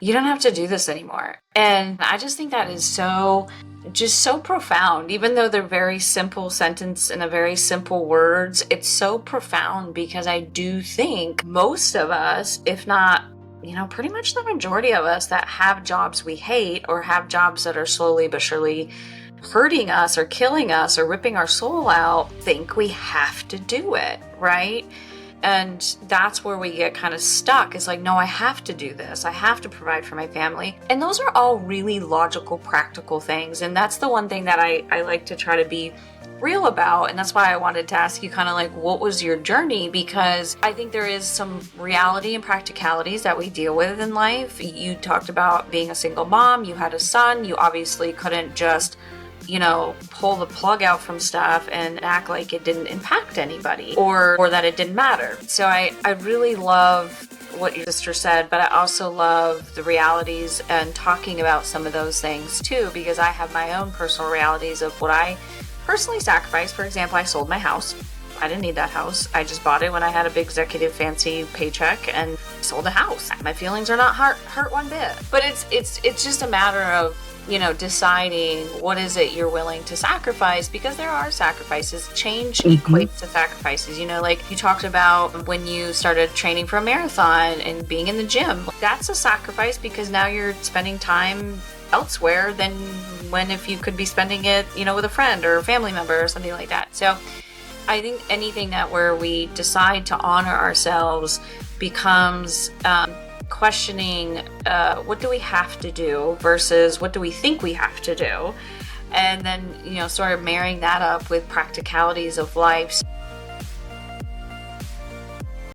you don't have to do this anymore. And I just think that is just so profound. Even though they're very simple sentence and a very simple words, it's so profound because I do think most of us, if not, pretty much the majority of us that have jobs we hate or have jobs that are slowly but surely hurting us or killing us or ripping our soul out, think we have to do it, right? And that's where we get kind of stuck. It's like, no, I have to do this. I have to provide for my family. And those are all really logical, practical things. And that's the one thing that I like to try to be real about. And that's why I wanted to ask you kind of like, what was your journey? Because I think there is some reality and practicalities that we deal with in life. You talked about being a single mom. You had a son. You obviously couldn't just pull the plug out from stuff and act like it didn't impact anybody or that it didn't matter. So I really love what your sister said, but I also love the realities and talking about some of those things too, because I have my own personal realities of what I personally sacrificed. For example, I sold my house. I didn't need that house. I just bought it when I had a big executive fancy paycheck and sold a house. My feelings are not hurt one bit. But it's just a matter of deciding what is it you're willing to sacrifice, because there are sacrifices. Change equates to sacrifices. Like you talked about when you started training for a marathon and being in the gym. That's a sacrifice because now you're spending time elsewhere than when if you could be spending it, with a friend or a family member or something like that. So I think anything that where we decide to honor ourselves becomes questioning what do we have to do versus what do we think we have to do, and then sort of marrying that up with practicalities of life.